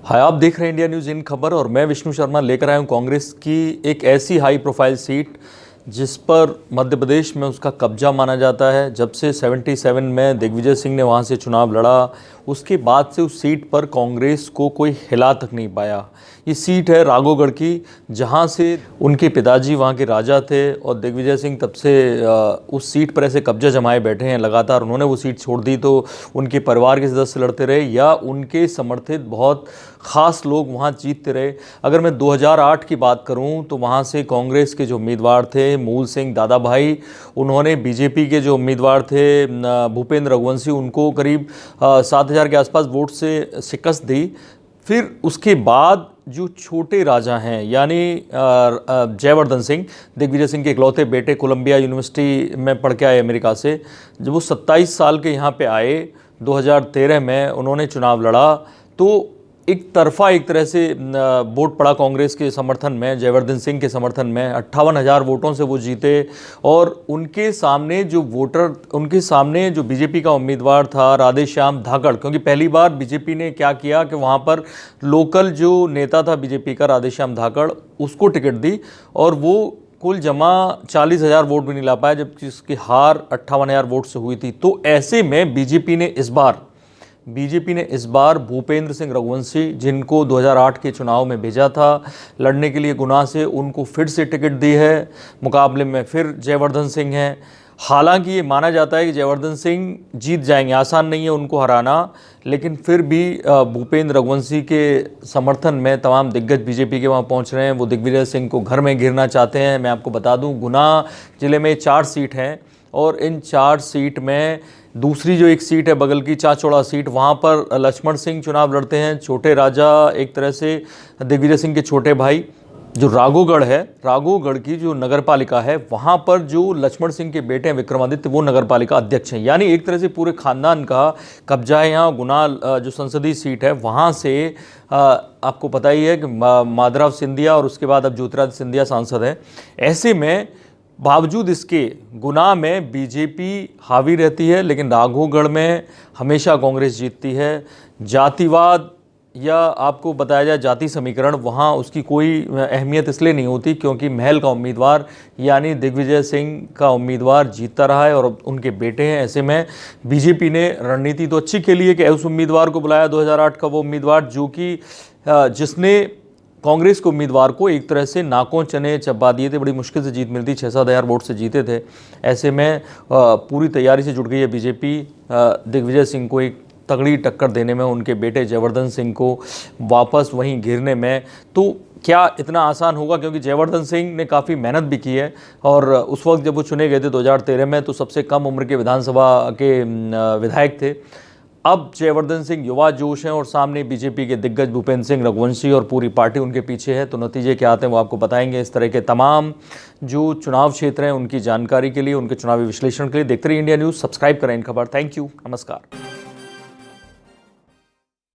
हाय, आप देख रहे हैं इंडिया न्यूज़ इन खबर और मैं विष्णु शर्मा लेकर आया हूं कांग्रेस की एक ऐसी हाई प्रोफाइल सीट जिस पर मध्य प्रदेश में उसका कब्जा माना जाता है। जब से 77 में दिग्विजय सिंह ने वहां से चुनाव लड़ा, उसके बाद से उस सीट पर कांग्रेस को कोई हिला तक नहीं पाया। ये सीट है राघोगढ़ की, जहां से उनके पिताजी वहां के राजा थे और दिग्विजय सिंह तब से उस सीट पर ऐसे कब्जा जमाए बैठे हैं लगातार। उन्होंने वो सीट छोड़ दी तो उनके परिवार के सदस्य लड़ते रहे या उनके समर्थित बहुत ख़ास लोग वहाँ जीतते रहे। अगर मैं 2008 की बात करूं तो वहाँ से कांग्रेस के जो उम्मीदवार थे मूल सिंह दादाभाई, उन्होंने बीजेपी के जो उम्मीदवार थे भूपेंद्र रघुवंशी, उनको करीब 7,000 के आसपास वोट से शिकस्त दी। फिर उसके बाद जो छोटे राजा हैं यानी जयवर्धन सिंह, दिग्विजय सिंह के इकलौते बेटे, कोलंबिया यूनिवर्सिटी में पढ़ के आए अमेरिका से, जब वो 27 साल के यहाँ पे आए 2013 में, उन्होंने चुनाव लड़ा तो एक तरफा एक तरह से वोट पड़ा कांग्रेस के समर्थन में, जयवर्धन सिंह के समर्थन में। 58,000 वोटों से वो जीते और उनके सामने जो बीजेपी का उम्मीदवार था राधेश्याम धाकड़, क्योंकि पहली बार बीजेपी ने क्या किया कि वहाँ पर लोकल जो नेता था बीजेपी का राधेश्याम धाकड़, उसको टिकट दी और वो कुल जमा 40,000 वोट भी नहीं ला पाया, जबकि उसकी हार 58,000 वोट से हुई थी। तो ऐसे में बीजेपी ने इस बार भूपेंद्र सिंह रघुवंशी, जिनको 2008 के चुनाव में भेजा था लड़ने के लिए गुना से, उनको फिर से टिकट दी है। मुकाबले में फिर जयवर्धन सिंह हैं। हालांकि ये माना जाता है कि जयवर्धन सिंह जीत जाएंगे, आसान नहीं है उनको हराना, लेकिन फिर भी भूपेंद्र रघुवंशी के समर्थन में तमाम दिग्गज बीजेपी के वहाँ पहुँच रहे हैं। वो दिग्विजय सिंह को घर में घेरना चाहते हैं। मैं आपको बता दूँ, गुना ज़िले में 4 सीट हैं और इन 4 सीट में दूसरी जो एक सीट है बगल की चाचौड़ा सीट, वहाँ पर लक्ष्मण सिंह चुनाव लड़ते हैं, छोटे राजा, एक तरह से दिग्विजय सिंह के छोटे भाई। जो राघोगढ़ है, राघोगढ़ की जो नगर पालिका है, वहाँ पर जो लक्ष्मण सिंह के बेटे हैं विक्रमादित्य, वो नगर पालिका अध्यक्ष हैं। यानी एक तरह से पूरे खानदान का कब्जा है यहाँ। गुना जो संसदीय सीट है, वहाँ से आपको पता ही है कि माधवराव सिंधिया और उसके बाद अब ज्योतिरादित्य सिंधिया सांसद हैं। ऐसे में बावजूद इसके गुना में बीजेपी हावी रहती है, लेकिन राघोगढ़ में हमेशा कांग्रेस जीतती है। जातिवाद या आपको बताया जाए जाति समीकरण, वहाँ उसकी कोई अहमियत इसलिए नहीं होती क्योंकि महल का उम्मीदवार यानी दिग्विजय सिंह का उम्मीदवार जीतता रहा है और उनके बेटे हैं। ऐसे में बीजेपी ने रणनीति तो अच्छी खेली है कि उस उम्मीदवार को बुलाया 2008 का, वो उम्मीदवार जो कि जिसने कांग्रेस के उम्मीदवार को एक तरह से नाकों चने चबा दिए थे। बड़ी मुश्किल से जीत मिलती, 6-7 हज़ार वोट से जीते थे। ऐसे में पूरी तैयारी से जुट गई है बीजेपी दिग्विजय सिंह को एक तगड़ी टक्कर देने में, उनके बेटे जयवर्धन सिंह को वापस वहीं घेरने में। तो क्या इतना आसान होगा? क्योंकि जयवर्धन सिंह ने काफ़ी मेहनत भी की है और उस वक्त जब वो चुने गए थे 2013 में, तो सबसे कम उम्र के विधानसभा के विधायक थे। अब जयवर्धन सिंह युवा जोश हैं और सामने बीजेपी के दिग्गज भूपेंद्र सिंह रघुवंशी और पूरी पार्टी उनके पीछे है। तो नतीजे क्या आते हैं वो आपको बताएंगे। इस तरह के तमाम जो चुनाव क्षेत्र हैं उनकी जानकारी के लिए, उनके चुनावी विश्लेषण के लिए देखते रहिए इंडिया न्यूज़। सब्सक्राइब करें इन खबर। थैंक यू, नमस्कार।